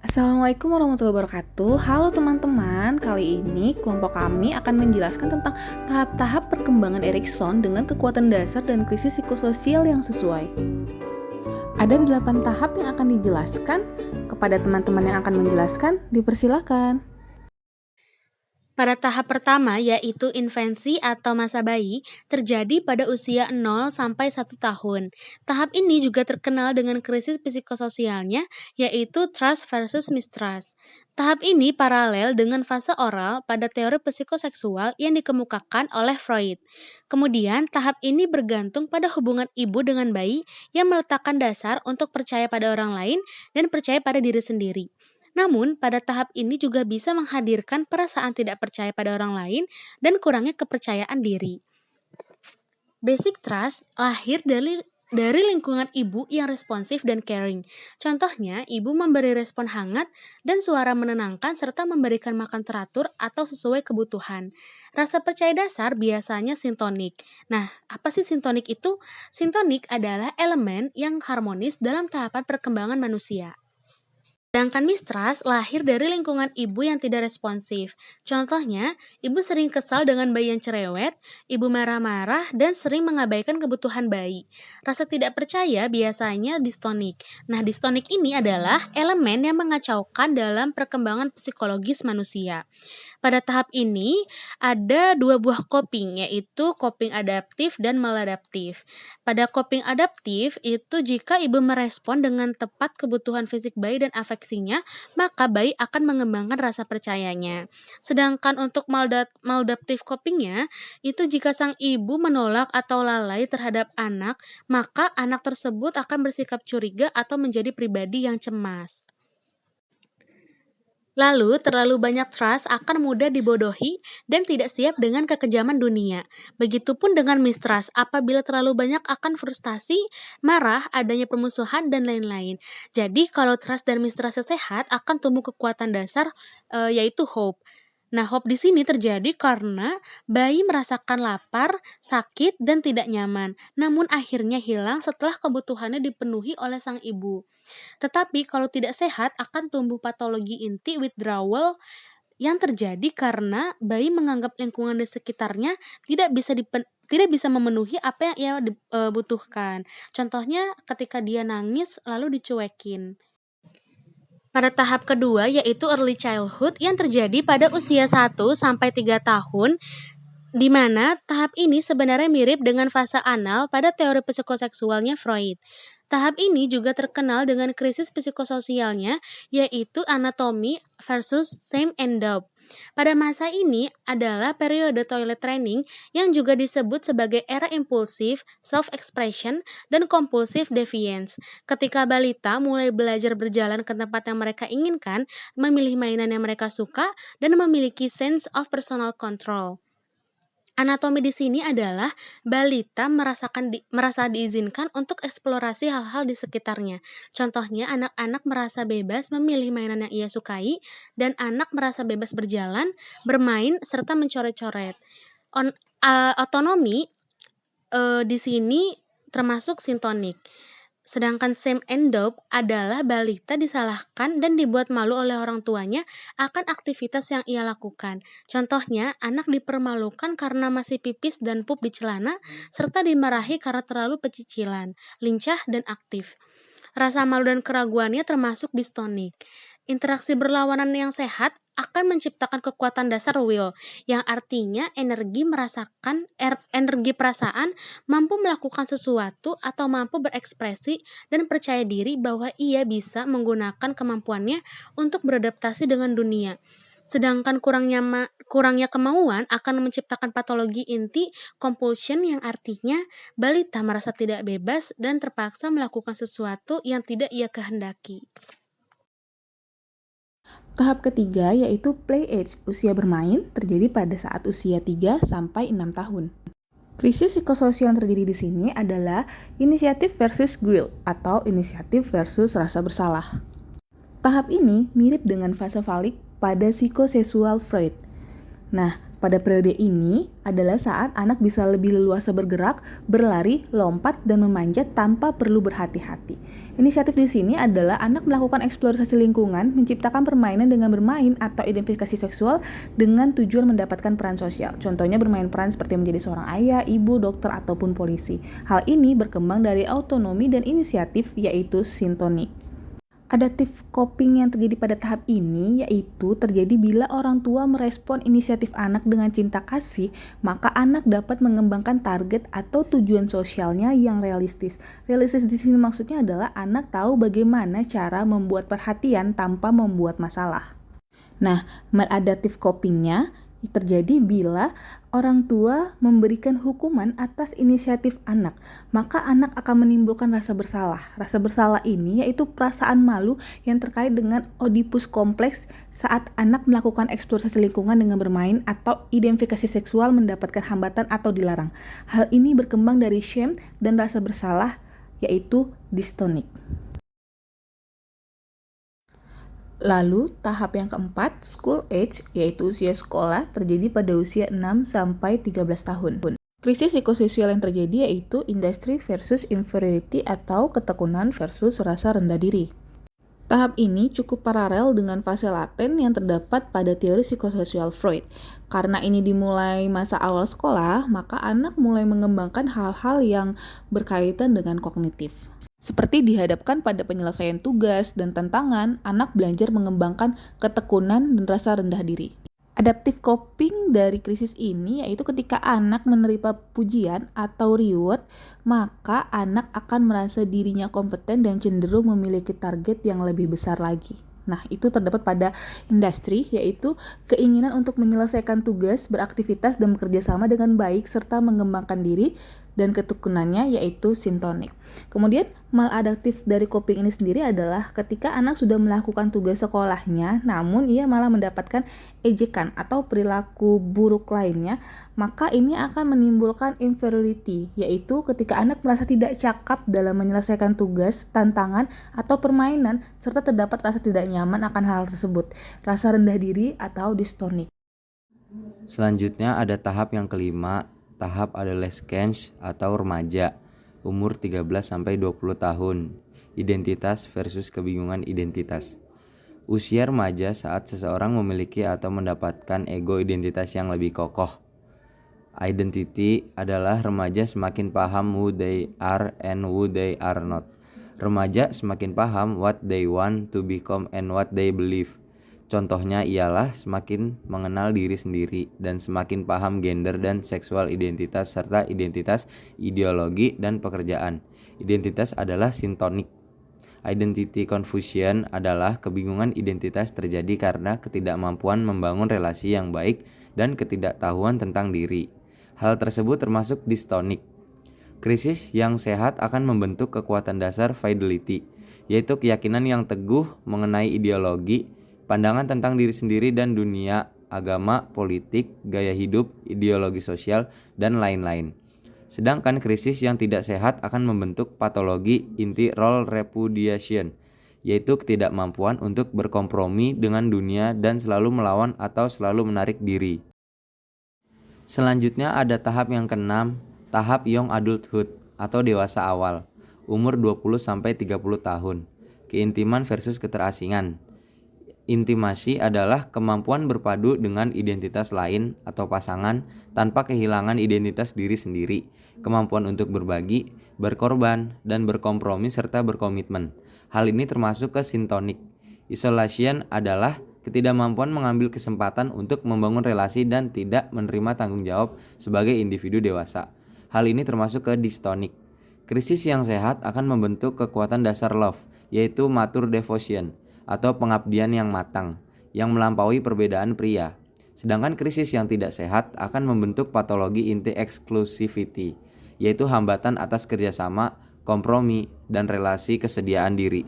Assalamualaikum warahmatullahi wabarakatuh. Halo teman-teman, kali ini kelompok kami akan menjelaskan tentang tahap-tahap perkembangan Erikson dengan kekuatan dasar dan krisis psikososial yang sesuai. Ada 8 tahap yang akan dijelaskan. Kepada teman-teman yang akan menjelaskan, dipersilakan. Pada tahap pertama, yaitu infansi atau masa bayi, terjadi pada usia 0 sampai 1 tahun. Tahap ini juga terkenal dengan krisis psikososialnya, yaitu trust versus mistrust. Tahap ini paralel dengan fase oral pada teori psikoseksual yang dikemukakan oleh Freud. Kemudian, tahap ini bergantung pada hubungan ibu dengan bayi yang meletakkan dasar untuk percaya pada orang lain dan percaya pada diri sendiri. Namun, pada tahap ini juga bisa menghadirkan perasaan tidak percaya pada orang lain dan kurangnya kepercayaan diri. Basic trust lahir dari lingkungan ibu yang responsif dan caring. Contohnya, ibu memberi respon hangat dan suara menenangkan serta memberikan makan teratur atau sesuai kebutuhan. Rasa percaya dasar biasanya sintonik. Nah, apa sih sintonik itu? Sintonik adalah elemen yang harmonis dalam tahapan perkembangan manusia. Sedangkan mistrust lahir dari lingkungan ibu yang tidak responsif. Contohnya, ibu sering kesal dengan bayi yang cerewet, ibu marah-marah, dan sering mengabaikan kebutuhan bayi. Rasa tidak percaya biasanya distonik. Nah, distonik ini adalah elemen yang mengacaukan dalam perkembangan psikologis manusia. Pada tahap ini, ada dua buah coping, yaitu coping adaptif dan maladaptif. Pada coping adaptif, itu jika ibu merespon dengan tepat kebutuhan fisik bayi dan afeksinya, maka bayi akan mengembangkan rasa percayanya. Sedangkan untuk maladaptif copingnya, itu jika sang ibu menolak atau lalai terhadap anak, maka anak tersebut akan bersikap curiga atau menjadi pribadi yang cemas. Lalu, terlalu banyak trust akan mudah dibodohi dan tidak siap dengan kekejaman dunia. Begitupun dengan mistrust, apabila terlalu banyak akan frustasi, marah, adanya permusuhan, dan lain-lain. Jadi, kalau trust dan mistrust sehat, akan tumbuh kekuatan dasar, yaitu hope. Nah, hope di sini terjadi karena bayi merasakan lapar, sakit, dan tidak nyaman. Namun akhirnya hilang setelah kebutuhannya dipenuhi oleh sang ibu. Tetapi kalau tidak sehat akan tumbuh patologi inti withdrawal yang terjadi karena bayi menganggap lingkungan di sekitarnya tidak bisa memenuhi apa yang ia butuhkan. Contohnya ketika dia nangis lalu dicuekin. Pada tahap kedua yaitu early childhood yang terjadi pada usia 1 sampai 3 tahun, di mana tahap ini sebenarnya mirip dengan fase anal pada teori psikoseksualnya Freud. Tahap ini juga terkenal dengan krisis psikososialnya, yaitu anatomy versus same end-up. Pada masa ini adalah periode toilet training yang juga disebut sebagai era impulsif, self-expression, dan compulsive deviance. Ketika balita mulai belajar berjalan ke tempat yang mereka inginkan, memilih mainan yang mereka suka, dan memiliki sense of personal control. Anatomi di sini adalah balita merasa diizinkan untuk eksplorasi hal-hal di sekitarnya. Contohnya, anak-anak merasa bebas memilih mainan yang ia sukai, dan anak merasa bebas berjalan, bermain, serta mencoret-coret. Otonomi di sini termasuk sintonik. Sedangkan same end-up adalah balita disalahkan dan dibuat malu oleh orang tuanya akan aktivitas yang ia lakukan. Contohnya, anak dipermalukan karena masih pipis dan pup di celana, serta dimarahi karena terlalu pecicilan, lincah, dan aktif. Rasa malu dan keraguannya termasuk distonik. Interaksi berlawanan yang sehat akan menciptakan kekuatan dasar will, yang artinya energi perasaan mampu melakukan sesuatu atau mampu berekspresi dan percaya diri bahwa ia bisa menggunakan kemampuannya untuk beradaptasi dengan dunia. Sedangkan kurangnya kemauan akan menciptakan patologi inti compulsion yang artinya balita merasa tidak bebas dan terpaksa melakukan sesuatu yang tidak ia kehendaki. Tahap ketiga yaitu play age, usia bermain, terjadi pada saat usia 3 sampai 6 tahun. Krisis psikososial yang terjadi di sini adalah inisiatif versus guilt atau inisiatif versus rasa bersalah. Tahap ini mirip dengan fase falik pada psikoseksual Freud. Nah, Pada periode ini adalah saat anak bisa lebih leluasa bergerak, berlari, lompat, dan memanjat tanpa perlu berhati-hati. Inisiatif di sini adalah anak melakukan eksplorasi lingkungan, menciptakan permainan dengan bermain atau identifikasi seksual dengan tujuan mendapatkan peran sosial. Contohnya bermain peran seperti menjadi seorang ayah, ibu, dokter, ataupun polisi. Hal ini berkembang dari autonomi dan inisiatif, yaitu sintonik. Adaptive coping yang terjadi pada tahap ini yaitu terjadi bila orang tua merespon inisiatif anak dengan cinta kasih, maka anak dapat mengembangkan target atau tujuan sosialnya yang realistis. Realistis di sini maksudnya adalah anak tahu bagaimana cara membuat perhatian tanpa membuat masalah. Nah, maladaptive copingnya terjadi bila orang tua memberikan hukuman atas inisiatif anak, maka anak akan menimbulkan rasa bersalah. Rasa bersalah ini yaitu perasaan malu yang terkait dengan Oedipus kompleks saat anak melakukan eksplorasi lingkungan dengan bermain atau identifikasi seksual mendapatkan hambatan atau dilarang. Hal ini berkembang dari shame dan rasa bersalah yaitu dystonik. Lalu, tahap yang keempat, school age, yaitu usia sekolah, terjadi pada usia 6-13 tahun. Krisis psikososial yang terjadi yaitu industry versus inferiority atau ketekunan versus rasa rendah diri. Tahap ini cukup paralel dengan fase laten yang terdapat pada teori psikososial Freud. Karena ini dimulai masa awal sekolah, maka anak mulai mengembangkan hal-hal yang berkaitan dengan kognitif. Seperti dihadapkan pada penyelesaian tugas dan tantangan, anak belajar mengembangkan ketekunan dan rasa rendah diri. Adaptive coping dari krisis ini yaitu ketika anak menerima pujian atau reward, maka anak akan merasa dirinya kompeten dan cenderung memiliki target yang lebih besar lagi. Nah, itu terdapat pada industri, yaitu keinginan untuk menyelesaikan tugas, beraktivitas, dan bekerja sama dengan baik, serta mengembangkan diri, dan ketekunannya yaitu sintonik. Kemudian, maladaptif dari coping ini sendiri adalah ketika anak sudah melakukan tugas sekolahnya, namun ia malah mendapatkan ejekan atau perilaku buruk lainnya, maka ini akan menimbulkan inferiority, yaitu ketika anak merasa tidak cakap dalam menyelesaikan tugas, tantangan, atau permainan, serta terdapat rasa tidak nyaman akan hal tersebut, rasa rendah diri atau dystonik. Selanjutnya ada tahap yang kelima, tahap adolescence atau remaja, umur 13-20 tahun, identitas versus kebingungan identitas. Usia remaja saat seseorang memiliki atau mendapatkan ego identitas yang lebih kokoh. Identity adalah remaja semakin paham who they are and who they are not. Remaja semakin paham what they want to become and what they believe. Contohnya ialah semakin mengenal diri sendiri dan semakin paham gender dan seksual identitas serta identitas, ideologi, dan pekerjaan. Identitas adalah sintonik. Identity confusion adalah kebingungan identitas terjadi karena ketidakmampuan membangun relasi yang baik dan ketidaktahuan tentang diri. Hal tersebut termasuk dystonik. Krisis yang sehat akan membentuk kekuatan dasar fidelity, yaitu keyakinan yang teguh mengenai ideologi, pandangan tentang diri sendiri dan dunia, agama, politik, gaya hidup, ideologi sosial, dan lain-lain. Sedangkan krisis yang tidak sehat akan membentuk patologi inti role repudiation, yaitu ketidakmampuan untuk berkompromi dengan dunia dan selalu melawan atau selalu menarik diri. Selanjutnya ada tahap yang keenam, tahap young adulthood atau dewasa awal, umur 20-30 tahun, keintiman versus keterasingan. Intimasi adalah kemampuan berpadu dengan identitas lain atau pasangan tanpa kehilangan identitas diri sendiri, kemampuan untuk berbagi, berkorban, dan berkompromi serta berkomitmen. Hal ini termasuk ke sintonik. Isolation adalah ketidakmampuan mengambil kesempatan untuk membangun relasi dan tidak menerima tanggung jawab sebagai individu dewasa. Hal ini termasuk ke dystonik. Krisis yang sehat akan membentuk kekuatan dasar love, yaitu mature devotion atau pengabdian yang matang, yang melampaui perbedaan pria. Sedangkan krisis yang tidak sehat akan membentuk patologi inti exclusivity, yaitu hambatan atas kerjasama, kompromi, dan relasi kesediaan diri.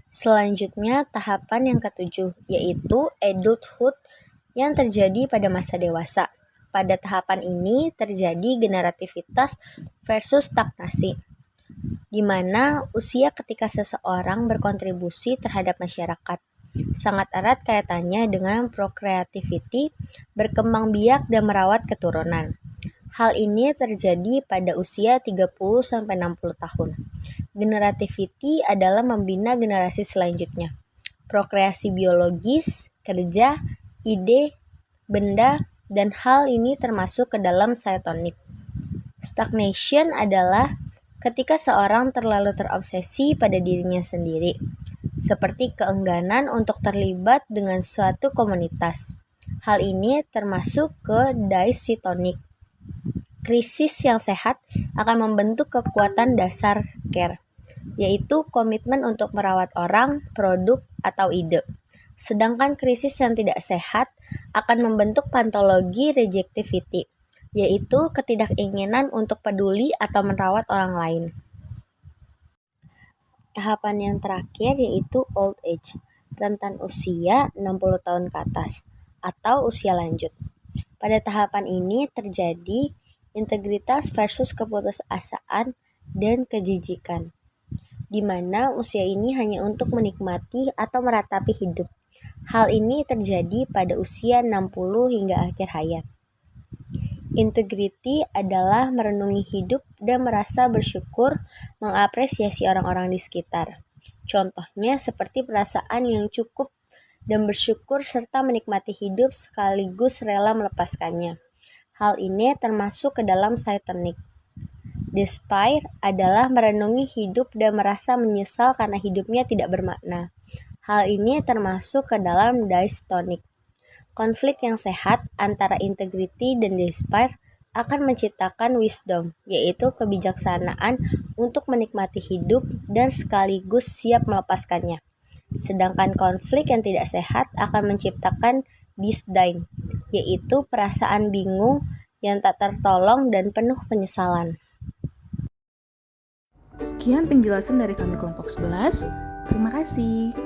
Selanjutnya, tahapan yang ketujuh, yaitu adulthood yang terjadi pada masa dewasa. Pada tahapan ini terjadi generativitas versus stagnasi, di mana usia ketika seseorang berkontribusi terhadap masyarakat. sangat erat kaitannya dengan procreativity, berkembang biak dan merawat keturunan. Hal ini terjadi pada usia 30-60 tahun. Generativity adalah membina generasi selanjutnya. Prokreasi biologis, kerja, ide, benda, dan hal ini termasuk ke dalam cytonic. Stagnation adalah ketika seorang terlalu terobsesi pada dirinya sendiri, seperti keengganan untuk terlibat dengan suatu komunitas. Hal ini termasuk ke dysystonic. Krisis yang sehat akan membentuk kekuatan dasar care, yaitu komitmen untuk merawat orang, produk, atau ide. Sedangkan krisis yang tidak sehat akan membentuk pantologi rejectivity, yaitu ketidakinginan untuk peduli atau merawat orang lain. Tahapan yang terakhir yaitu old age, rentan usia 60 tahun ke atas, atau usia lanjut. Pada tahapan ini terjadi integritas versus keputusasaan dan kejijikan, di mana usia ini hanya untuk menikmati atau meratapi hidup. Hal ini terjadi pada usia 60 hingga akhir hayat. Integrity adalah merenungi hidup dan merasa bersyukur, mengapresiasi orang-orang di sekitar. Contohnya seperti perasaan yang cukup dan bersyukur serta menikmati hidup sekaligus rela melepaskannya. Hal ini termasuk ke dalam cytonic. Despair adalah merenungi hidup dan merasa menyesal karena hidupnya tidak bermakna. Hal ini termasuk ke dalam dystonic. Konflik yang sehat antara integrity dan despair akan menciptakan wisdom, yaitu kebijaksanaan untuk menikmati hidup dan sekaligus siap melepaskannya. Sedangkan konflik yang tidak sehat akan menciptakan disdain, yaitu perasaan bingung yang tak tertolong dan penuh penyesalan. Sekian penjelasan dari kami kelompok 11. Terima kasih.